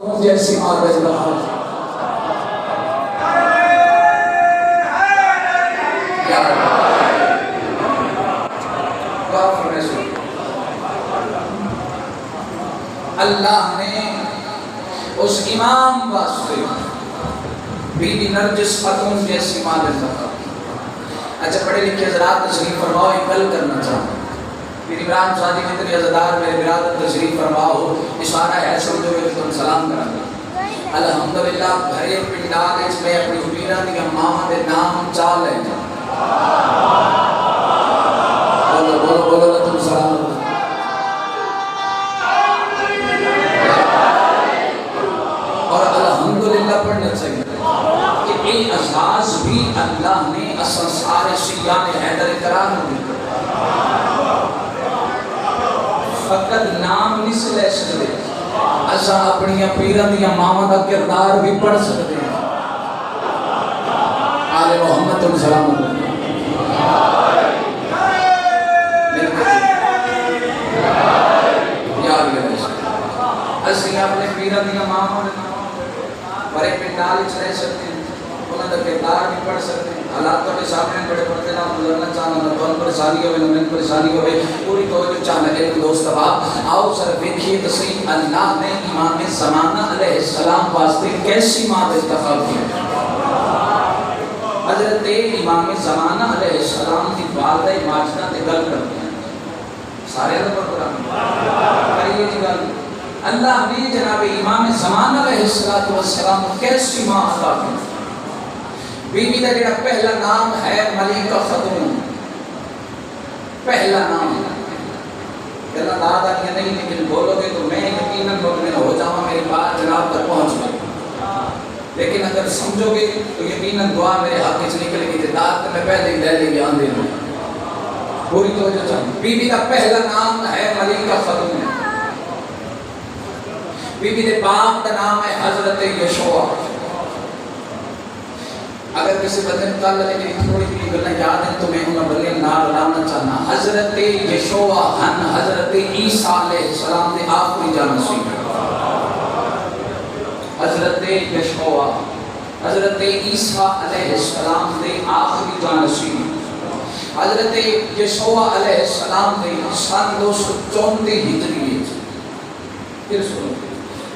جیسی عادت رہا اللہ نے اس امام واسطے بی بی نرجس خاتون جیسی ماں رہا. اچھا پڑھے لکھے حضرات تشریف فرماؤ، ایک گل کرنا چاہتا ہوں. میری عمران شادی فطری عزدار میرے برادر تشریف فرماؤ، اشارہ ہے سمجھو کہ تم سلام کرنا. الحمدللہ بھرے پنڈال اس میں اپنی حبیرہ دیا ماں دے نام چال ہے. بولو بولو بولو تم سلام. اور الحمدللہ پڑھنا چاہیے کہ یہ اعزاز بھی اللہ نے اصل سارے شیعان حیدر کرام نے فقط نام نہیں سے لے سکتے، اسا اپنی پیران دیا ماما دا کردار بھی پڑھ سکتے ہیں. آل محمد تم سلام علیکم. اسی اپنے پیران دیا ماما بڑے پنڈال چلے سکتے ہیں، انہوں نے کردار بھی پڑھ سکتے ہیں. حالات کے سامنے بڑے پڑھتے نہ گزرنا چاہنا نہ تو پریشانی ہوئے نہ من پریشانی ہوئے پوری توجہ چاہنا. ایک دوست اب آؤ سر دیکھیے تو صحیح اللہ نے امام زمانہ علیہ السلام واسطے کیسی ماں انتخاب کیا. حضرت امام زمانہ علیہ السلام کی والدہ ماجدہ نے گل کرتے ہیں سارے اللہ پر قرآن کریے جی گل. اللہ نے جناب امام زمانہ علیہ السلام کیسی ماں عطا کی. بی بی کا جڑا پہلا نام ہے ملکہ خاتون، پہلا نام اللہ دادا کیا نہیں، لیکن بولو گے تو میں یقیناً مطمئن ہو جاؤں میری بات جناب تک پہنچ گئی. لیکن اگر سمجھو گے تو یقیناً دعا میرے حق سے نکلے گی. داد میں پہلے ہی لے لے آندے ہوں پوری توجہ چاہوں. بی بی کا پہلا نام ہے ملکہ خاتون. بی بی کے باپ کا نام ہے حضرت یشوع. اگر کسی بندے مطالعہ لیکن تھوڑی بھی گلنا یاد ہے تو میں انہوں بلے نار لانا چاہنا. حضرت یشوع ہن حضرت عیسیٰ علیہ السلام دے آخری جانشین. حضرت یشوع حضرت عیسیٰ علیہ السلام دے آخری جانشین. حضرت یشوع علیہ السلام دے سن 234 ہجری پھر سنو.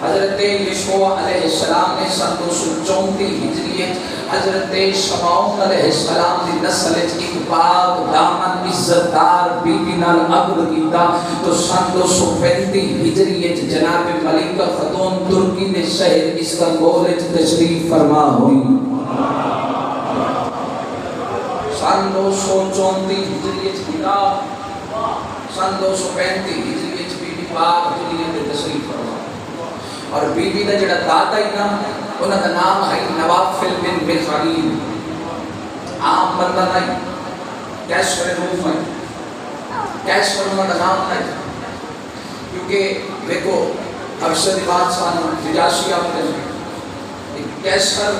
حضرت یشوع علیہ السلام نے سن 234 ہجری حضرت شمعون علیہ السلام دی نسل ایک پاک دامن عزتدار بی بی نال عقد کیتا تو سن 235 ہجری جناب ملکہ خاتون ترکی دے شہر استنبول تشریف فرما ہوئی. سن 234 ہجری کیتا سن 235 ہجری بی بی پاک دنیا دے تشریف فرما. اور بی بی دا جڑا دادا ہی نام انہاں دا نام ہے نوافل بن بخارین. عام بندہ نہیں، کیسر روف ہے. کیسر انہاں دا نام ہے کیونکہ دیکھو ارشد بادشاہ نجاشی آپ نے کیسر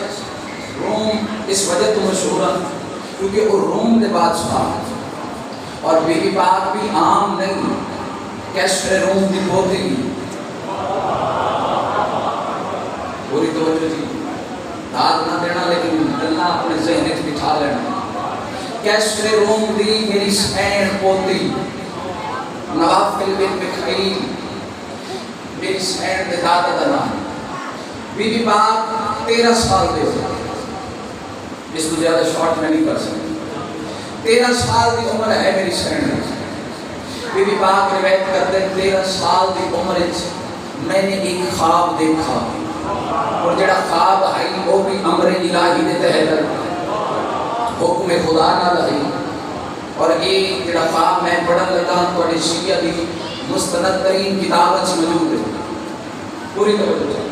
روم اس وجہ تو مشہور ہے کیونکہ وہ روم دے بادشاہ. اور بی بی پاک بھی عام نہیں، کیسر روم دی پوتی. پوری توجہ جی داد نہ دینا لیکن اللہ اپنے ذہن سے بٹھا لینا. کیسر روم دی میری سین پوتی نوافل بن بخارین میری سین دے دادا دا نام. بی بی پاک 13 سال دے ہوئے، اس کو زیادہ شارٹ میں نہیں کر سکتے. 13 سال دی عمر ہے میری سین. بی بی پاک روایت کرتے 13 سال دی عمر میں نے ایک خواب دیکھا اور جڑا خواب ہے وہ بھی امر الہی دے تحت حکم خدا نہ رہی. اور یہ جڑا خواب میں پڑھن لگا تو شیعہ دی مستند ترین کتاب موجود ہے. پوری توجہ.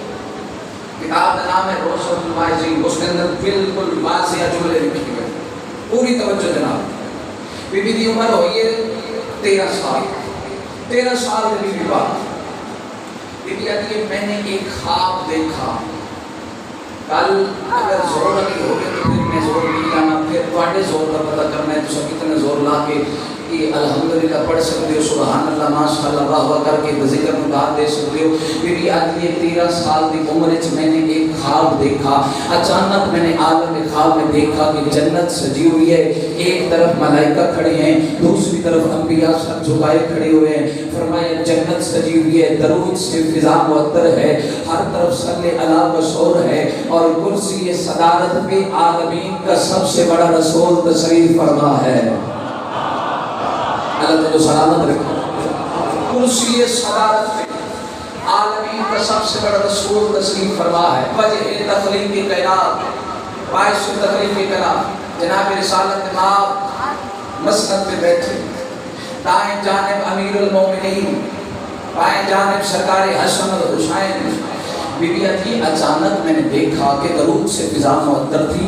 کتاب کا نام ہے روشن الواعظین. اس کے اندر بالکل واضح جملے لکھے گئے. پوری توجہ جناب. بی بی دی عمر ہوئی ہے 13 سال. 13 سال کی بی بی پاک بی بی آتی ہے میں نے ایک خواب دیکھا. کل اگر زور لگی ہوگی تو پھر میں زور نہیں لانا، پھر تواڈے زور کا پتہ کرنا ہے تو کتنے زور لا کے کہ الحمدللہ پڑھ سکتے ہو، سبحان اللہ ماشاءاللہ واہ واہ کر کے ذکر میں داد دے سکتے ہو. بی بی آتی ہے 13 سال کی عمر وچ میں نے ایک خواب دیکھا. اچانک میں نے عالم خواب میں دیکھا کہ جنت سجی ہوئی ہے، ایک طرف ملائکہ کھڑے ہیں، دوسری طرف انبیاء سر جھکائے کھڑے ہوئے ہیں. فرمایا جنت سجی ہوئی ہے، درود سے فضا معطر ہے، ہر طرف صلی علی کا شور ہے، اور کرسی صدارت پہ عالمین کا سب سے بڑا رسول تشریف فرما ہے. اللہ تعالی سلامت رکھے. کرسی صدارت پہ عالمین کا سب سے بڑا رسول تشریف فرما ہے. وجہ تخلیق کی کائنات، باعث تخلیق کی کائنات، جناب رسالت مآب مسند پہ بیٹھے، دائیں جانب امیر المومنین، بائیں جانب سرکار حسن اور حسین. بی بی اتی اچانک میں نے دیکھا کہ درود سے فضا معطر تھی،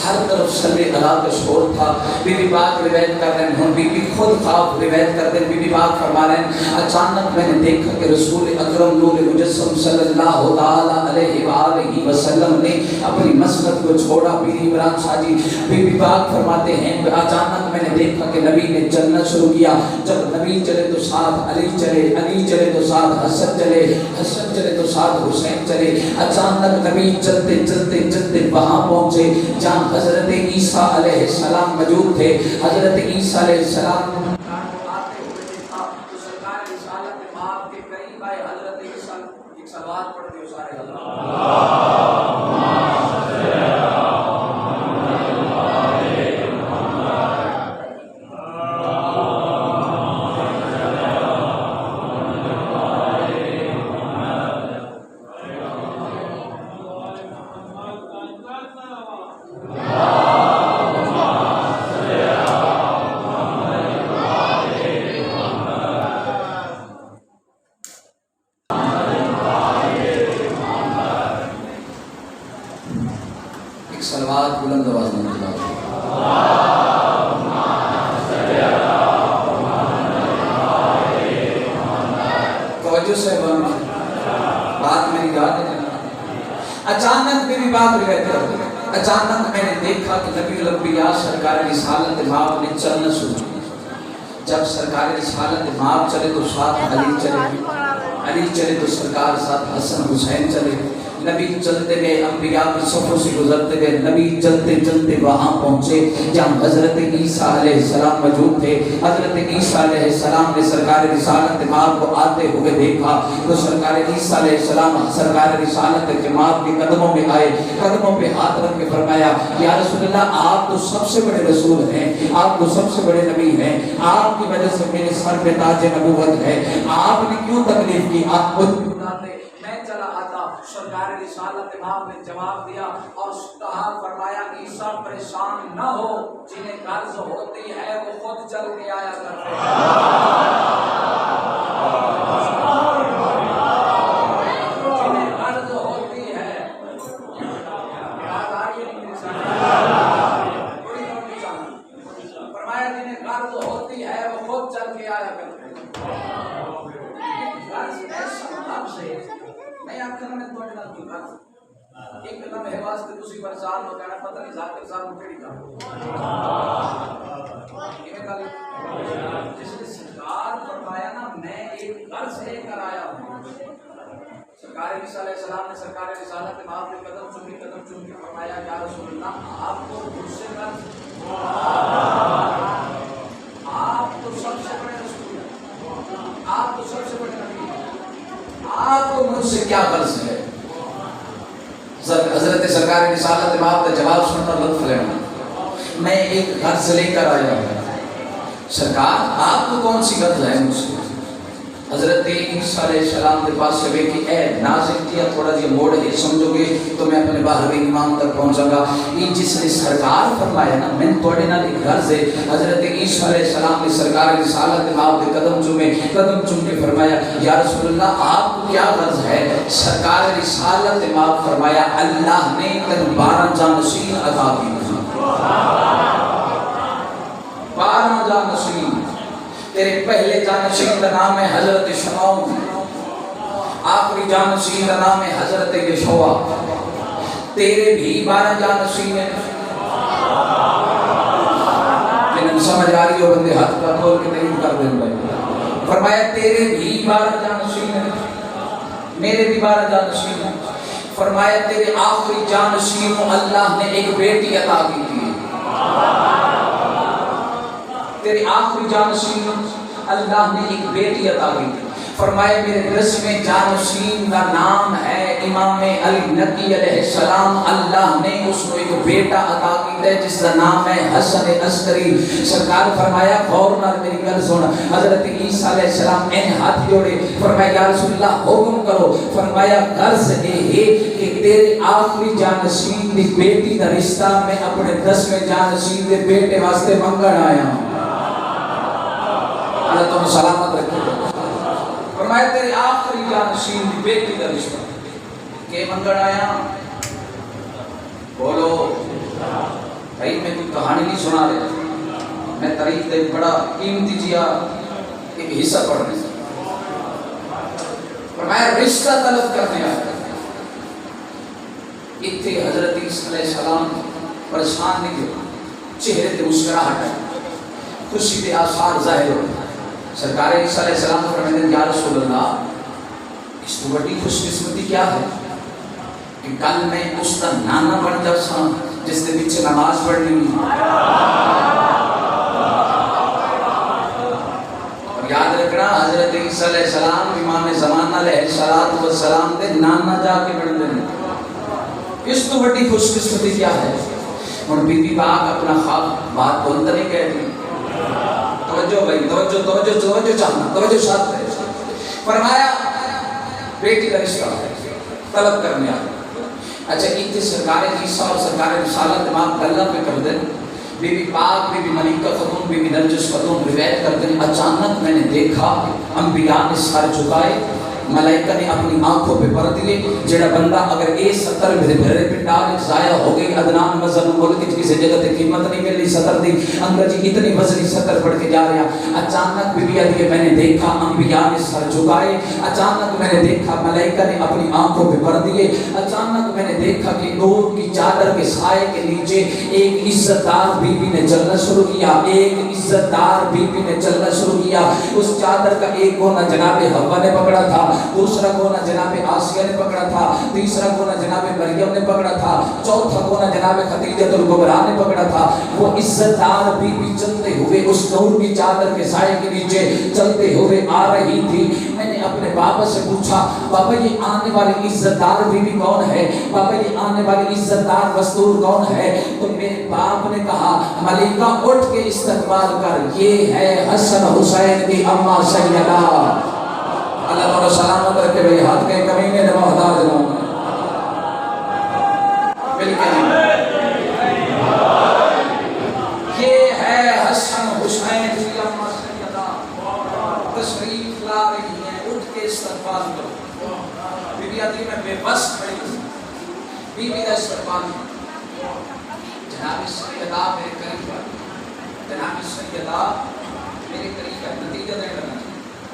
ہر طرف صلی اللہ کا شور تھا. بی بی پاک روایت کر رہے ہیں، بی بی خود خواب روایت کرتے ہیں. بی بی پاک فرما رہے ہیں اچانک میں نے دیکھا کہ رسول اکرم نور مجسم صلی اللہ تعالی علیہ وآلہ وسلم نے اپنی مسجد کو چھوڑا. بی بی عمران شاہ جی بی بی پاک فرماتے ہیں اچانک میں نے دیکھا کہ نبی نے چلنا شروع کیا. جب نبی چلے تو ساتھ علی چلے، علی چلے تو ساتھ حسن چلے، حسن چلے تو ساتھ حسین چلے. اچانک نبی چلتے چلتے چلتے وہاں پہنچے جہاں حضرت عیسیٰ علیہ السلام موجود تھے. حضرت عیسیٰ علیہ السلام آتے ہوئے دیکھا تو سرکار رسالت مآب کے قریب آئے. حضرت عیسیٰ ایک صلوات پڑھتے ہو سارے صلوات بلند آواز میں توجہ سے بات میری یاد ہے. اچانک میری بات روایت کرتے ہیں اچانک میں نے دیکھا کہ نبی الانبیاء سرکار رسالت مآب نے چلنا شروع کیا. جب سرکار رسالت مآب چلے تو ساتھ علی چلے، علی چلے تو سرکار ساتھ حسن حسین چلے. نبی چلتے گئے، انبیاء کے صفوں سے گزرتے گئے. نبی چلتے چلتے وہاں پہنچے جہاں حضرت عیسیٰ علیہ السلام موجود تھے. حضرت عیسیٰ علیہ السلام نے سرکار رسالت مآب کو آتے ہوئے دیکھا تو سرکار عیسیٰ علیہ السلام سرکار رسالت مآب کے قدموں میں آئے، قدموں پہ ہاتھ رکھ کے فرمایا یا رسول اللہ آپ تو سب سے بڑے رسول ہیں، آپ تو سب سے بڑے نبی ہیں، آپ کی وجہ سے میرے سر پہ تاج نبوت ہے، آپ نے کیوں تکلیف کی؟ آپ خود میں چلا آتا. سرکار رسالت مآب نے جواب دیا اور کہا فرمایا عیسیٰ پریشان نہ ہو، جنہیں غرض ہوتی ہے وہ خود چل کے آیا کرتے ہیں. جنہیں غرض ہوتی ہے فرمایا جنہیں غرض ہوتی ہے وہ خود چل کے آیا کرتے ہیں. میں آپ کرنے تو نہ کی بات ایک لمحے واسطے دوسری پریشان ہو جانا پتہ نہیں ذات کے ساتھ کیڑی کا یہ گل جس نے سرکار فرمایا نا میں ایک غرض لے کر آیا ہوں. سرکار عیسیٰ علیہ السلام نے سرکار رسالت مآب کے قدم چوم کے فرمایا یا رسول اللہ آپ کو مجھ سے غرض، آپ تو سب سے بڑے رسول ہیں، آپ تو سب سے بڑے نبی ہیں، آپ کو مجھ سے کیا غرض ہے؟ حضرت سرکار رسالت مآب کا جواب سن کر لطف لینا میں ایک غرض لے کر آیا ہوں. سرکار آپ کو کون سی غرض ہے مجھ سے؟ حضرت عیسیٰ علیہ السلام کے پاس سے کہ اے ناظر کیا تھوڑا جی موڑ ہے سمجھو گے تو میں اپنے باہر امام تک پہنچا گا. یہ جس نے سرکار فرمایا نا میں تھوڑے نال ایک غرض ہے. حضرت عیسیٰ علیہ السلام نے سرکار رسالت مآب کے قدم چوم کے فرمایا یا رسول اللہ آپ کو کیا غرض ہے؟ سرکار رسالت مآب فرمایا اللہ نے تن 12 جانشین عطا کی. 12 جانشین. تیرے پہلے جانشین کا نام ہے حضرت شمعون، آخری جانشین کا نام ہے حضرت یشوع. تیرے بھی 12 جانشین ہیں انہیں سمجھ آ رہی ہو بندے ہاتھ کا کھول کے نہیں کر دیں بھائی. فرمایا تیرے بھی 12 جانشین ہیں, میرے بھی 12 جانشین ہیں. فرمایا تیرے آخری جانشین کو اللہ نے ایک بیٹی عطا کی تھی. تیرے آخری جانشین اللہ نے ایک بیٹی عطا کی تھی. فرمایا میرے 10ویں جانشین کا نام ہے امام علی نقی علیہ السلام. اللہ نے اس کو ایک بیٹا عطا کیا ہے جس کا نام ہے حسن عسکری. سرکار فرمایا غور نال میری گل سن. حضرت عیسیٰ علیہ السلام ان ہاتھ جوڑے, فرمایا یا رسول اللہ حکم کرو. فرمایا غرض یہ ہے کہ تیرے آخری جانشین دی بیٹی دا رشتہ میں اپنے 10ویں جانشین دے بیٹے واسطے منگن آیا ہوں. اللہ تم سلامت رکھے. فرمایا تیرے آخری جانشین دی بیٹی دا رشتہ کہ منگن آیا. بولو بھائی, میں کوئی کہانی نہیں سنا رہا, میں تاریخ دے بڑا قیمتی جیا ایک حصہ پڑھ رہا ہوں. فرمایا رشتہ طلب کرنے آیا. اتنے حضرت عیسیٰ علیہ السلام پریشان نہیں تھے, چہرے تے مسکراہٹ ہے, خوشی کے آثار ظاہر ہوئے. سرکار عیسیٰ علیہ السلام فرماتے ہیں یا رسول اللہ, اس تو بڑی خوش قسمتی کیا ہے کہ کل میں اس کا نانا بن جب سا جس کے پیچھے نماز پڑھنی ہے. اور یاد رکھنا حضرت عیسیٰ علیہ السلام امام زمانہ علیہ السلام دے نانا جا کے بڑھ دیں. اس تو بڑی خوش قسمتی کیا ہے. اور بی بی پاک اپنا خواب بات بولتا نہیں کہتی. توجہ بھائی, توجہ چاہنا, توجہ ساتھ ہے. فرمایا بیٹی کا رشتہ طلب کرنے آیا. اچھا اتنے سرکار عیسیٰ اور سرکار رسالت امام گلہ پہ کر دیں. بی بی پاک, بی بی ملیکہ خاتون, بی بی نرجس خاتون روایت کر دیں اچانک میں نے دیکھا انبیاء نے سر جھکائے, ملائکہ نے اپنی آنکھوں پہ پر دیے. جڑا بندہ اگر اے سطر میرے گھرے پہ ڈال ضائع ہو گئی, ادنان مزن ملک کسی جگہ تے قیمت نہیں ملی سطر دی, اندر جی اتنی وزنی سطر پڑھ کے جا رہا. اچانک بی بی عدیہ میں نے دیکھا انبیاء نے سر جھکائے. اچانک میں نے دیکھا ملائکہ نے اپنی آنکھوں پہ پر دیے. اچانک میں نے دیکھا کہ نور کی چادر کے سائے کے نیچے ایک عزت دار بی بی نے چلنا شروع کیا. ایک عزت دار بی بی نے چلنا شروع کیا. اس چادر کا ایک کونا جناب حوا نے پکڑا تھا, دوسرا کونا جناب آسیہ نے پکڑا تھا, تیسرا کونا جناب مریم نے پکڑا تھا, چوتھا کونا جناب خدیجہ الکبریٰ نے پکڑا تھا. وہ عزت دار بی بی چلتے ہوئے اس نور کی چادر کے سائے کے نیچے چلتے ہوئے آ رہی تھی. میں نے اپنے بابا سے پوچھا, بابا یہ آنے والی عزت دار بی بی کون ہے؟ بابا یہ آنے والی عزت دار وستور کون ہے؟ تو میرے باپ نے کہا ملیکہ اٹھ کے استقبال کر, یہ ہے حسن حسین کی اماں سیدہ. اللہ تعالیٰ سلامت رکھے بھئی, ہاتھ کے کمینے نے محتاج نہ ہوں. یہ ہے حسن حسین کی اماں سیدہ, تشریف لا رہی ہیں, اٹھ کے استقبال کرو. بی بی عدیہ میں بے بس کھڑی, بی بی کا استقبال. جناب سیدہ میرے قریب ہے, جناب سیدہ میرے قریب ہے, نتیجہ دے کرنا.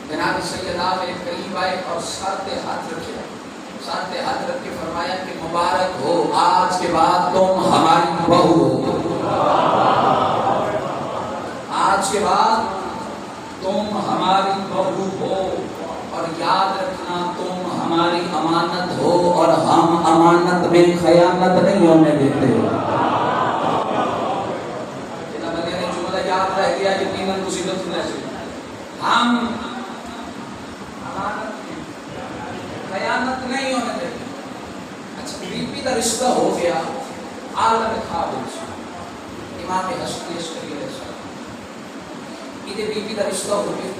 جناب سیدہ میرے قریب آئے اور سر پہ ہاتھ رکھے, سر پہ ہاتھ رکھ کے فرمایا کہ مبارک ہو, آج کے بعد تم ہماری بہو ہو. آج کے بعد تم ہماری بہو ہو, اور یاد رکھنا تم ہماری امانت ہو, اور ہم امانت میں خیانت نہیں ہونے دیتے. جناب نے جملہ یاد رہ گیا, یقیناً مصیبت میں سے ہم خیانت نہیں ہونے دیتے. اچھا بی بی کا رشتہ ہو گیا عالم خواب امام حسن عسکری علیہ السلام. یہ بی بی کا رشتہ ہو گیا.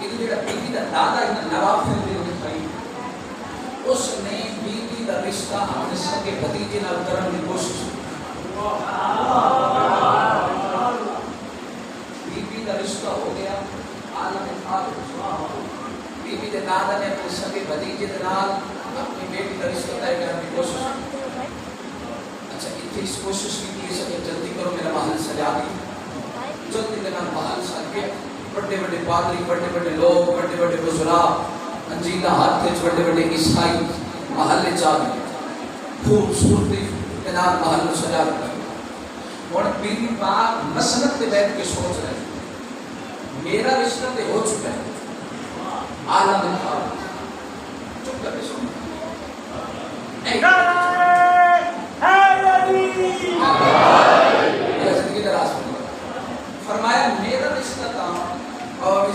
یہ جو بی بی کا دادا نوافل بن نفیل, اس نے بی بی کا رشتہ اپنے سگے بھتیجے نال کرنے کی کوشش کی. بی بی کا رشتہ ہو گیا عالم خواب. بی بی کے دادا نے اپنے سگے بھتیجے نال اپنی بیٹی کا رشتہ طے کرنے کی کوشش کی. اچھا اتنی اس کوشش کی سکے جلدی کرو میرا محل سجا دی. جلدی میرا محل سج گیا. بڑے بڑے پادری, بڑے بڑے لوگ, بڑے بڑے بزرگ, انجیلا ہاتھ وچ بڑے بڑے عیسائی محل چ آ گئے. خوبصورتی کے نال محل سجا دیا. اور بیوی پاک مسند پہ بیٹھ کے سوچ رہے ہیں میرا رشتہ تو ہو چکا ہے عالم خواب چپ کر کے سنو زندگی دراز فرمایا میرا رشتہ کہاں اور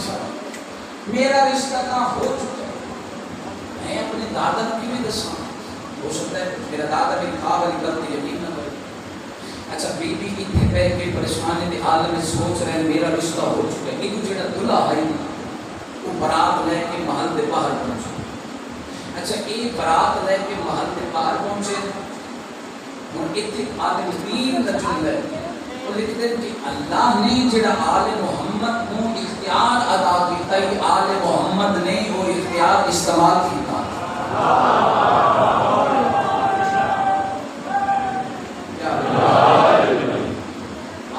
میرا رشتہ کہاں ہو چکا ہے میں اپنے دادا کی بھی دساں ہو سکتا ہے میرا دادا بھی خواب علی کرتے یقین نہ کرے اچھا بیوی اتنے پہ کے پریشانی دے عالم میں سوچ رہے ہیں میرا رشتہ ہو چکا ہے ایک جڑا دلہا ہے وہ برات لے کے محل دے باہر پہنچے اچھا ایک برات لے کے محل دے باہر پہنچے اور اتنے عالم دین دا جملہ ہے وہ لکھتے ہیں کہ اللہ نے جڑا آل محمد کو اختیار ادا کیتا ہے آل محمد نے وہ اختیار استعمال کیتا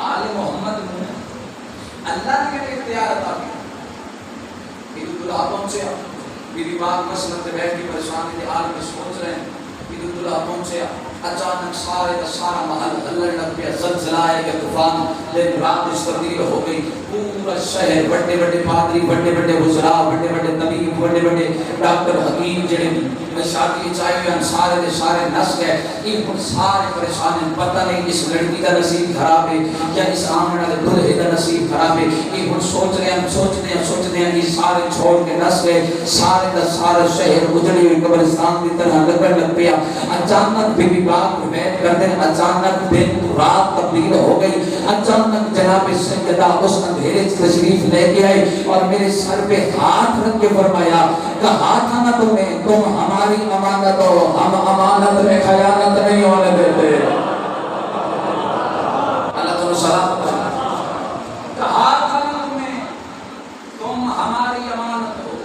آل محمد نے اللہ نے اختیار ادا کیتا میری دلہا پہنچے میری بات مسلط بیٹھ کی پریشانی دے آل میں سوچ رہے ہیں میری دلہا پہنچے اچانک سارے کا سارا محل ہلنے لگ گیا زلزلہ آئے گا طوفان دن رات اس تبدیل ہو گئی پورا شہر بڑے بڑے پادری بڑے بڑے وزراء بڑے بڑے طبیب بڑے بڑے ڈاکٹر حکیم جڑے شادی چاہے ہوئے سارے دے سارے نس گئے ان سارے پریشان ہیں پتہ نہیں اس لڑکی کا نصیب خراب ہے یا اس آمنہ کے دلہے کا نصیب خراب ہے یہ سوچ رہے ہیں یہ سارے چھوڑ کے نس گئے سارے کا سارا شہر اجڑی ہوئی قبرستان کی طرح لگن لگ پیا اچانک بی بی باپ بیٹھ کر دیں اچانک دن رات تبدیل ہو گئی اچانک جناب سیدہ اس اندھیرے تشریف لے کے آئے اور میرے سر پہ ہاتھ رکھ کے فرمایا کہا تھا نا تمہیں تم ہماری امانت ہو ہم امانت میں خیانت نہیں ہونے دیتے اللہ تعالیٰ سلام کہا تھا نا تمہیں تم ہماری امانت ہو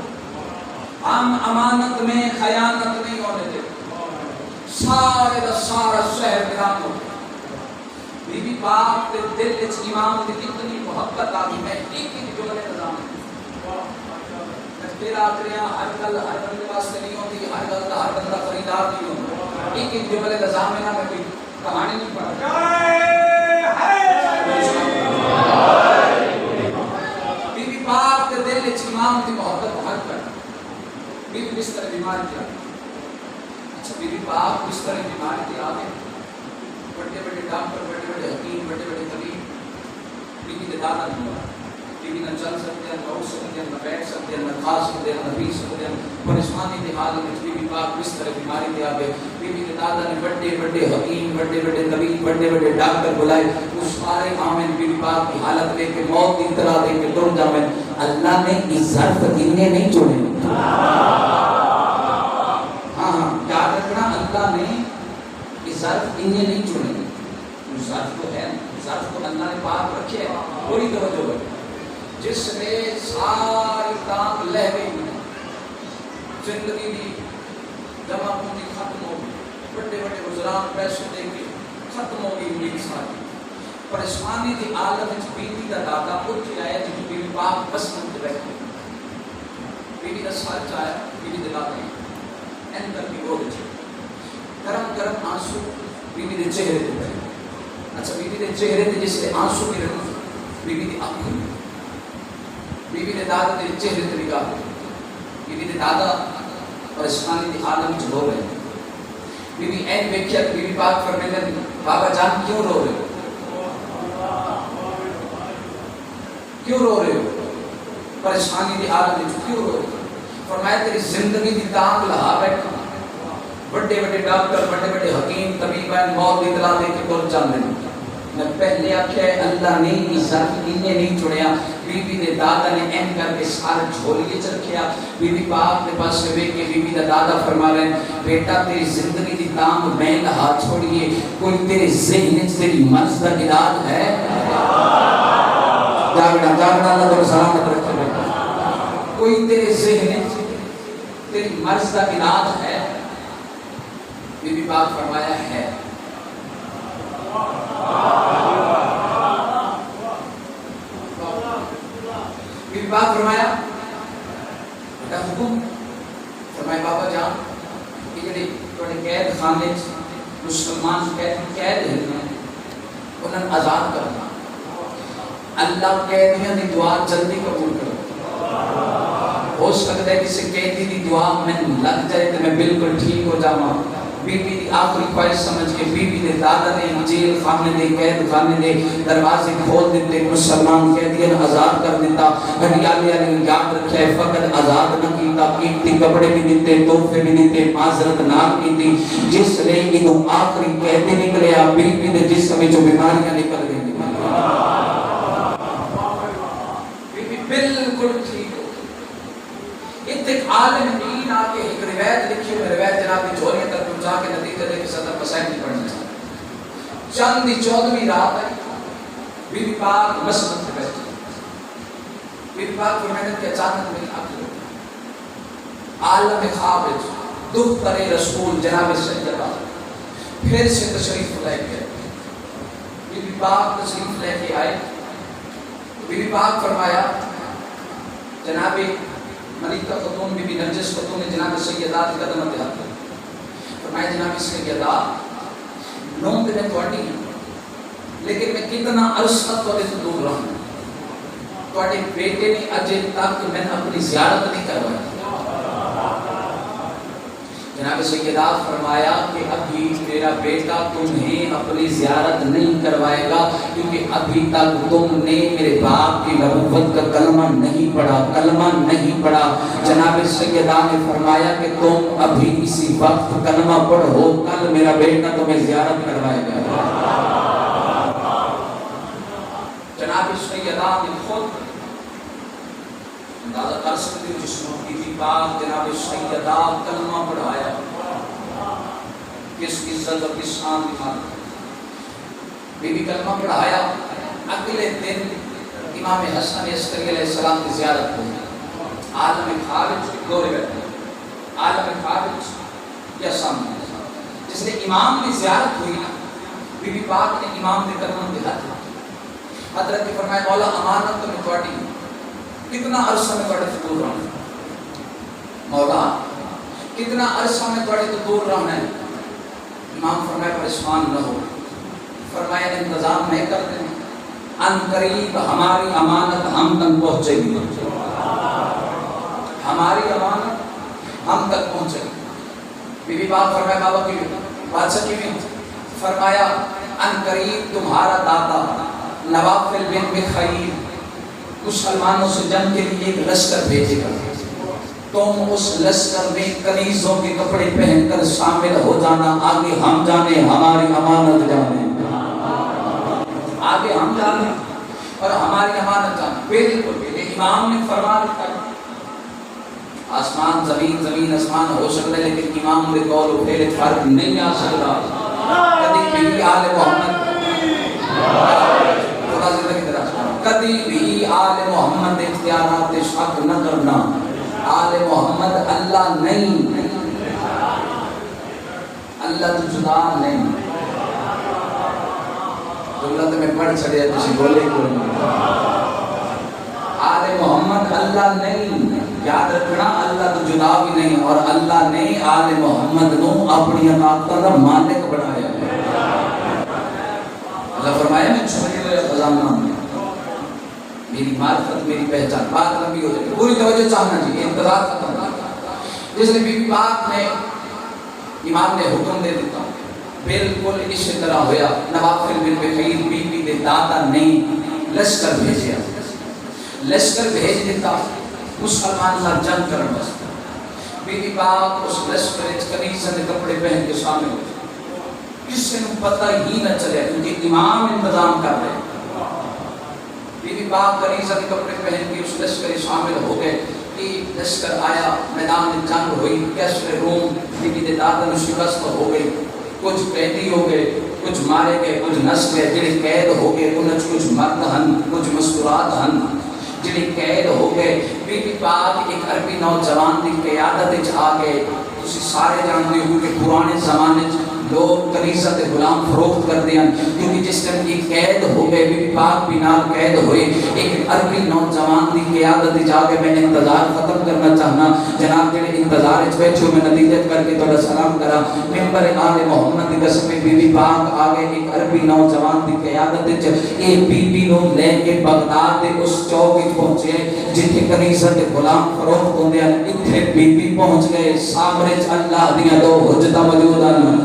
ہم امانت میں خیانت نہیں ہونے دیتے سارے دا سارا شہر ویران ہو بی بی پاک دے دل وچ امام دی اتنی محبت آ گئی میں ایک جملے نظام تیرا کریا ہر گل ہر بندے واسطے نہیں ہوتی ہر گل دا ہر بندہ خریدار نہیں ہوتا ایک جملے نظام میں نہ میں کوئی کہانی نہیں پڑھا بی بی پاک دے دل وچ امام دی محبت ہر کر بی بی بستر بیمار کیا اچھا بی بی پاک بستر بیمار کی آگے بڑے بڑے ڈاکٹر بڑے بڑے حکیم بڑے بڑے طبیب بی بی دادا نہیں ہوا بی بی نہ چل سکتے ہیں نہ اٹھ سکتے ہیں نہ بیٹھ سکتے ہیں نہ کھا سکتے ہیں نہ پی سکتے ہیں پریشانی کے حال میں بی بی پاک بستر بیماری کے آگے بی بی دادا نے بڑے بڑے حکیم بڑے بڑے طبیب بڑے بڑے ڈاکٹر بلائے اس سارے آمین بی بی پاک کی حالت لے کے موت کی طرح دے کے تر جاویں اللہ نے اس ظرف انہیں نہیں چھوڑے یاد رکھنا اللہ نے اس ظرف انہیں نہیں چھوڑے ظرف تو ہے ظرف کو اللہ نے پاک رکھے ہے پوری توجہ ہے جس نے ساری تانگ لہ گئی زندگی دی جمع پونجی ختم ہو گئی بڑے بڑے وزران پیسے دے کے ختم ہو گئی امید ساری پریشانی دی عالم وچ بیوی دا دادا اٹھ آیا جب بیوی پاک بس منت بیٹھے بیوی دا سال چاہیا بیوی دے دادا نے اندر کی گود چھے گرم گرم آنسو بیوی دے چہرے دے پہلے اچھا بیوی دے چہرے دے جس سے آنسو کی رکھو بیوی دے آنکھیں بیوی دے دادا دے چہرے دے نگاہ بیوی دے دادا پریشانی دی عالم وچ رو رہے بیوی این ویکھیا بیوی پاک فرمیندے بابا جان کیوں رو رہے ہو کیوں رو رہے ہو پریشانی دی عالم وچ کیوں رو رہے ہو فرمایا تیری زندگی دی تانگ لہا بیٹھا بڑے بڑے ڈاکٹر بڑے بڑے حکیم طبیبین موت دی اطلاع دے کے تر جاندے میں پہلے آکھیا ہے اللہ نے اس ظرف انہیں نہیں چھوڑیا بی بی دے دادا نے این کر کے سارے جھولیے چ رکھیا بی بی پاک دے پاس سے ویکھ کے بی بی دا دادا فرما رہے ہیں بیٹا تیری زندگی دی تانگ میں لہا چھوڑیے کوئی تیرے ذہن وچ تیری مرض دا علاج ہے جاگنا اللہ تو سلامت رکھے بیٹا کوئی تیرے ذہن وچ تیری مرض دا علاج ہے بی بی پاک فرمایا ہے بی بی پاک فرمایا بیٹا حکم فرمایا بابا جان یہ جڑے تھوڑے قید خانے مسلمان قید ہیں انہوں آزاد کرنا. اللہ قیدیاں دی دعا جلدی قبول کرو. ہو سکتا ہے کسی قیدی دی دعا میں لگ جائے تو میں بالکل ٹھیک ہو جاواں. بی بی دی آخری خواہش سمجھ کے بی بی دے دادا نے جیل خانے دے قید خانے دے دروازے کھول دیتے, مسلمان قیدیاں آزاد کر دیتا. نبی علیہ نے یاد رکھا ہے فقط آزاد نہ کیتا, قیمتی کپڑے بھی دیتے, تحفے بھی دیتے, معذرت نہ کیتی. جس لے ادو آخری قیدی نکلیا بی بی دے جسم وچوں بیماریاں نکل گئی. بی بی بالکل ٹھیک ہو. ایک عالم دین آکے ایک روایت لکھی ہوئی روایت جناب جوہریہ تک پہنچا کے نتیجہ دے کے صدر مسائل کی پڑھنا چاہتا. چند دی 14ویں رات ہے, بی بی پاک مسجد میں بیٹھی. بی بی پاک فرمائیں کہ اچانک میری آنکھ لگی. عالم خواب دختر رسول جناب سیدہ پھر سے تشریف لے کے بی بی پاک تشریف لے کے آئے. بی بی پاک فرمایا جناب ملکہ خاتون بی بی نرجس خاتون نے جناب سیدہ کے قدم پہ ہاتھ رکھا. فرمایا جناب سیدہ نوم تے میں تھوڑی ہوں لیکن میں کتنا عرصہ تھوڑے سے دور رہا ہوں. تھوڑے بیٹے نے اجے تک میں اپنی زیارت نہیں کروائی. جناب سیدہ فرمایا کہ ابھی تیرا بیٹا تمہیں اپنی زیارت نہیں کروائے گا کیونکہ ابھی تک تم نے میرے باپ کی نبوت کا کلمہ نہیں پڑھا. جناب سیدہ نے فرمایا کہ تم ابھی اسی وقت کلمہ پڑھو, کل میرا بیٹا تمہیں زیارت کروائے گا. جناب سیدہ نے خود اندازہ کر سکتے ہو جس میں بی بی پاک جناب سیدہ کلمہ پڑھایا کس عزت اور کس شان کی بات. بی بی کلمہ پڑھایا. اگلے دن امام حسن عسکری علیہ السلام کی زیارت ہوئی. عالم خارج دورے بیٹھے, عالم خارج یا سامنے جس نے امام کی زیارت ہوئی نا, بی بی پاک نے امام کے قدموں پہ ہاتھ رکھا. حضرت نے فرمایا مولا امانت تو میں تھوڑی ہوں, کتنا عرصہ میں تھوڑے سے دور رہنا ہے مولا, کتنا عرصہ میں تھوڑے سے دور رہنا ہے. امام فرمایا پریشان نہ ہو. فرمایا انتظام میں کر دیں, ان قریب ہماری امانت ہم تک پہنچے گی. ہماری امانت ہم تک پہنچے گی. بی بی پاک فرمایا بابا کی بادشاہ کی بھی فرمایا ان قریب تمہارا دادا نوافل بن بخیر مسلمانوں سے جنگ کے لیے ایک لشکر بھیجے گا. تم اس لشکر میں کنیزوں کے کپڑے پہن کر شامل ہو جانا. آگے ہم جانے ہماری امانت جانے, آگے ہم جانے اور ہماری امانت جانے. بالکل امام نے فرما دیا. آسمان زمین زمین آسمان ہو سکتا ہے لیکن امام کے قول و فعل فرق نہیں آ سکتا. کبھی بھی آل محمد کبھی بھی آل محمد اختیارات شک نہ کرنا. آل محمد اللہ نہیں, اللہ تو جدا نہیں. جملہ تو میں پڑھ چڑھیا کسی بولے کو نہیں. آل محمد اللہ نہیں, یاد رکھنا اللہ تو جدا بھی نہیں, اور اللہ نے آل محمد نو اپنی طاقت کا مالک بنایا. اللہ فرمایا میں چھوڑی ہوئے خزانہ میری معرفت میری پہچان. بات لمبی ہو جائے پوری توجہ چاہنا جی, انتظار ختم. جس نے بی بی پاک نے امام نے حکم دے دیتا بالکل اسی طرح ہویا. نوافل بن بخیر بی بی دے دادا نے لشکر بھیجیا, لشکر بھیج دیتا مسلمان کا جنگ کرنے واسطے. بی بی پاک اس لشکر کنیزہ کے کپڑے پہن کے شامل ہو. کسی نے پتہ ہی نہ چلے کیونکہ امام انتظام کر رہے. بی بی پاک کنیزہ کے کپڑے پہن کے اس لشکر شامل ہو گئے. کہ لشکر آیا, میدان میں جنگ ہوئی. کیسر روم بی بی دے دادا نے شکست ہو گئی. کچھ قیدی ہو گئے, کچھ مارے گئے, کچھ نس گئے. جڑے قید ہو گئے انہیں کچھ مرد ہن, کچھ مستورات ہن جڑے قید ہو گئے. بی بی پاک ایک عربی نوجوان کی قیادت آ گئے. تسی سارے جانتے ہو کہ پرانے زمانے لوگ کنیسہ تے غلام فروخت کر دیا، کیونکہ جس ٹائم ایک قید ہو گئے بی بی پاک بھی نال قید ہوئے، ایک عربی نوجوان دی قیادت جا کے میں انتظار ختم کرنا چاہنا جناب جڑے انتظار وچ بیٹھے میں نتیجت کر کے تھوڑا سلام کرا ممبر آل محمد دی قسم بی بی پاک آگے ایک عربی نوجوان دی قیادت وچ اے بی بی نو لے کے بغداد دے اس چوک وچ پہنچے جتھے کنیسہ تے غلام فروخت ہوندے ہیں، ایتھے بی بی پہنچ گئے، سامنے اللہ دیاں دو حجتاں موجود ہیں،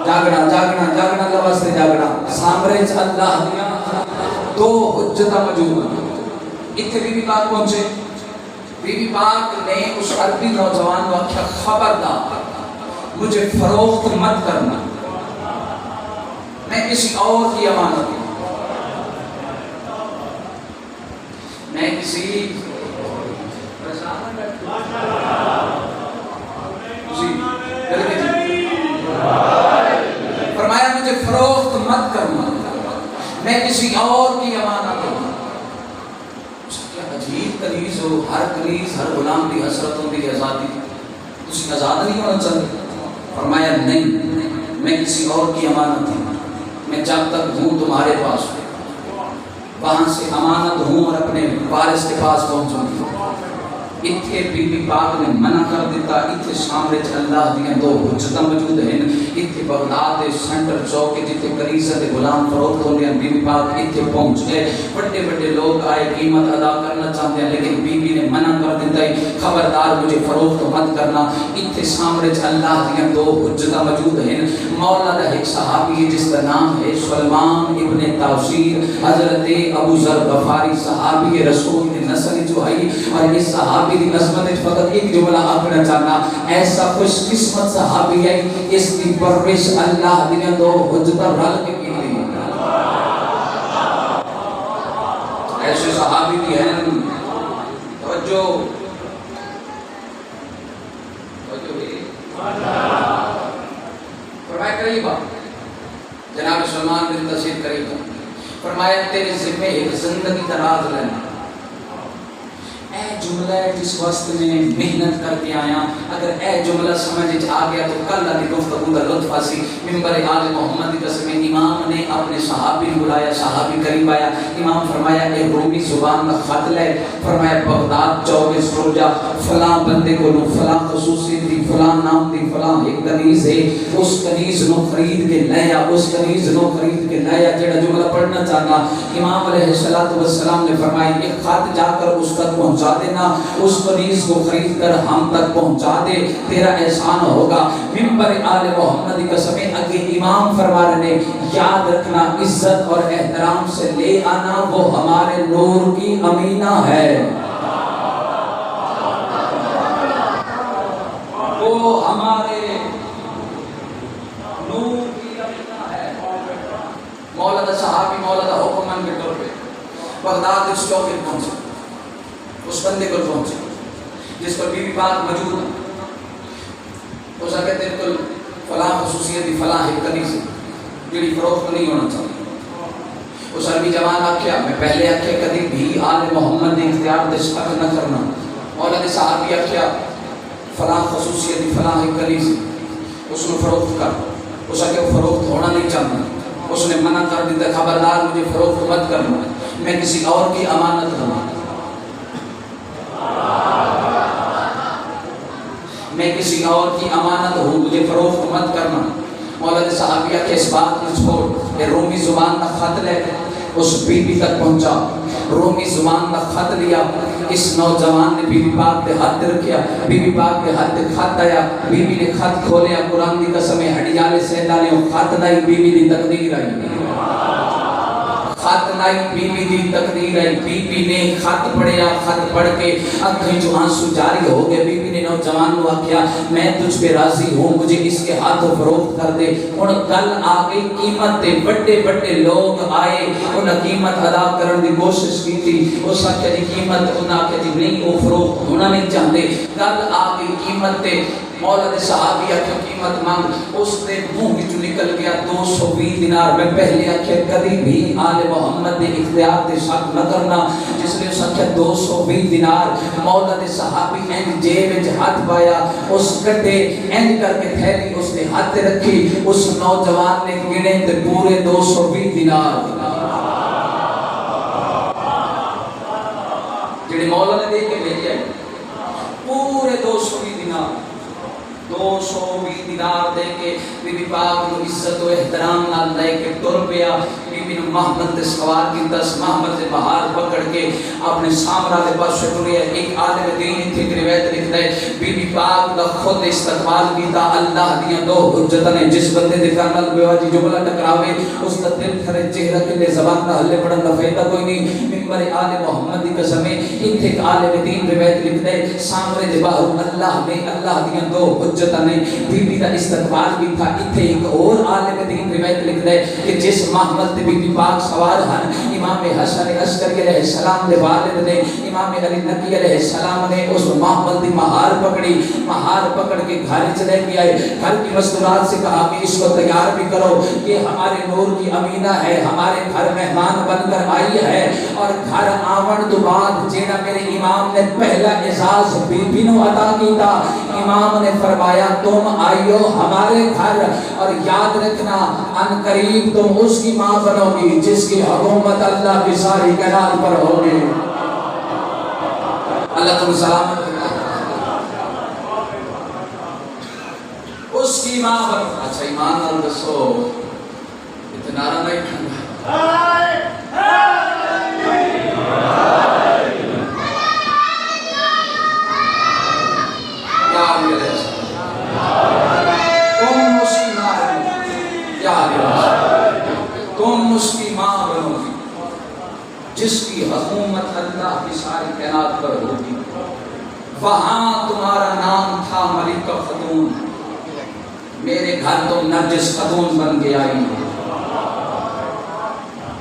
جاگنا جاگنا جاگنا لفظ سے جاگنا، سامنے اللہ دیاں دو حجتاں موجود ہیں، ایتھے بی بی پاک پہنچے، بی بی پاک نے اس عربی نوجوان کو آخیا خبردار مجھے فروخت مت کرنا، میں کسی اور کی امانت ہوں، میں کسی فرمایا مجھے فروخت مت کرنا، میں کسی اور کی امانت ہوں۔ کیا عجیب کنیز ہو، ہر کنیز ہر غلام کی حسرت ہوتی ہے آزادی، تسی آزاد نہیں ہونا چاہتے؟ فرمایا نہیں، میں کسی اور کی امانت ہوں، میں جب تک ہوں تمہارے پاس وہاں سے امانت ہوں اور اپنے وارث کے پاس پہنچوں گی۔ اتھے بی بی پاک نے منع کر دیتا، اتھے سامنے اللہ دیاں دو حجتاں موجود ہیں، اتھے بغداد سینٹر چوک جتھے کنیسہ دے غلام فروخت ہوندے ہیں، بی بی پاک اتھے پہنچ گئے، بڑے بڑے لوگ آئے قیمت ادا کرنا چاہتے ہیں لیکن بی بی نے منع کر دیتا ہے خبردار مجھے فروخت مت کرنا۔ اتھے سامنے اللہ دیاں دو حجتاں موجود ہیں، مولا دا ایک صحابی جس کا نام ہے سلمان ابن تاثیر، حضرت ابو ذر غفاری صحابی رسول کی نسل جو ہے، اور اس صحابی دی نسبت فقط ایک جملہ آکھنا چاہنا، ایسا خوش قسمت صحابی ہے اس کی پرورش اللہ دیاں دو حجتاں رل کے کی لی، ایسے صحابی بھی ہیں توجہ فرمایا قریبا جناب سلمان بن تاثیر قریبا فرمایا تیرے ذمہ ایک زندگی کا راز لینا، اے جملہ جس وقت میں محنت کر کے آیا، اگر اے جملہ سمجھ آ گیا تو کل کی گفتگو کا لطف حاصل۔ ممبر آل محمد کی قسم امام نے اپنے صحابی بلایا، صحابی قریب آیا، امام فرمایا اے رومی زبان کا خط لے، فرمایا بغداد چوک سروجا فلاں بندے کو نو فلاں خصوصیت دی فلاں نام دی فلاں ایک کنیز ہے، اس کنیز نو خرید کے لیا، اس کنیز نو خرید کے لیا۔ جڑا جملہ پڑھنا چاہنا امام علیہ السلام نے فرمایا ایک خط جا کر اس تک پہنچا دینا، اس کنیز کو خرید کر ہم تک پہنچا دے، تیرا احسان ہوگا۔ ممبر آل محمد کی قسم اگے امام فرما رہے یاد رکھنا عزت اور احترام سے لے آنا، وہ ہمارے نور کی امینہ ہے، وہ ہمارے نور کی امینہ ہے۔ مولانا صحابی مولانا حکمن کے طور پہ بغداد اس چوک پہ پہنچے، اس بندے کو پہنچے جس پر بی بی پاک موجود ہے، اس آگے تیرے کو فلاں خصوصیت دی فلاں ہے کنیز جڑی فروخت نہیں ہونا چاہیے۔ اس عربی جوان آکھیا میں پہلے آکھیا کدی بھی آل محمد نے اختیار دے شک نہ کرنا، مولا نے صحابی آکھیا فلاں خصوصیت دی فلاں ہے کنیز اس نے فروخت کر، اس آگے فروخت ہونا نہیں چاہتا، اس نے منع کر دیتا خبردار مجھے فروخت مت کرنا، میں کسی اور کی امانت ہوں، میں کسی اور کی امانت ہوں، مجھے فروخت مت کرنا۔ مولا صحابیہ کے اس بات کو چھوڑ کہ رومی زبان کا خط لے اس بی بی تک پہنچا، رومی زبان کا خط لیا، اس نوجوان نے بی بی پاک کے ہاتھ رکھیا، بی بی پاک کے ہاتھ خط آیا، بی بی نے خط کھولیا، قرآن کی قسم ہڈیالے سیدالے خط نائی بی بی دی تقدیر آئی، خط نائی بی بی دی تقدیر ہے۔ بی بی نے خط پڑھیا، خط پڑھ کے اکھیں جو آنسو جاری ہو گئے، بی بی نے نوجوان کو آکھیا میں تجھ پہ راضی ہوں، مجھے اس کے ہاتھوں فروخت کر دے۔ ان کل آگے قیمت دے بڑے بڑے لوگ آئے، ان قیمت ادا کرنے دی کوشش کی تھی، اس آکھیا جی قیمت انہاں آکھیا جی نہیں وہ فروخت ہونا نہیں چاہتے، کل آگے قیمت دے مولا دے صحابی آکھے قیمت مانگ، اس دے منہ وچوں نکل گیا 220 دینار۔ میں پہلے آکھے کبھی بھی آل محمد دے اختیار تے شک نہ کرنا، جس نے اس آکھے 220 دینار۔ مولا دے صحابی این جیب وچ ہاتھ پایا، اس کٹے این کر کے تھیلی اس نے ہاتھ رکھی، اس نوجوان نے گنے تے پورے 220 دینار جڑے مولا نے دے کے بھیجے، پورے 220 دینار 220 دینار دے کے بی بی پاک کو عزت و احترام نال لے کے ٹر پیا۔ بی بی نے محمد تے سوار کیتا، محمد سے بہار پکڑ کے اپنے سامرا دے پاس ٹریا۔ ایک عالم دین اتھے کی روایت لکھتا ہے بی بی پاک دا خود استقبال کیتا۔ اللہ دیاں دو حجتاں نے، جس بندے دے کانال بیواجی جملہ ٹکراوے اس دا دل تھرے چہرہ کے زبان دا ہلے پڑھن دا فائدہ کوئی نہیں۔ ممبر آل محمد دی قسم ہے، اتھے ایک عالم دین روایت لکھتا ہے سامرے دے باہر اللہ نے، اللہ دیاں دو حجتاں نے بی بی دا استقبال کیتا۔ اتھے ایک اور عالم دین روایت لکھتا ہے کہ جس محمد بی بی پاک سوار ہن، امام حسن عسکری علیہ السلام دے والد نے، امام علی نقی علیہ السلام نے اس محمد دی مہار پکڑی، مہار پکڑ کے گھر چلے کے آئے۔ گھر کی مستورات سے کہا کہ اس کو تیار بھی کرو، یہ ہمارے نور کی امینہ ہے، ہمارے گھر مہمان بن کر آئی ہے۔ اور گھر آون تو بعد جینا میرے امام نے پہلا اعزاز بی بی نو عطا کیتا، امام نے فرمایا تم آئیو ہمارے گھر، اور یاد رکھنا ان قریب تم اس کی ماں بنو گی جس کی حکومت اللہ کی ساری کائنات پر ہوگی۔ اللہ تم سلامت اس کی ماں بنو۔ اچھا ایمان نال دسو اتنا نعرہ نہیں کھانا کیا ملے تم اس کی ماں بنو، کیا تم اس کی ماں بنو گی جس کی حکومت اللہ کی ساری کائنات پر ہوگی۔ وہاں تمہارا نام تھا ملکہ خاتون، میرے گھر تم نرجس خاتون بن کے آئی ہو۔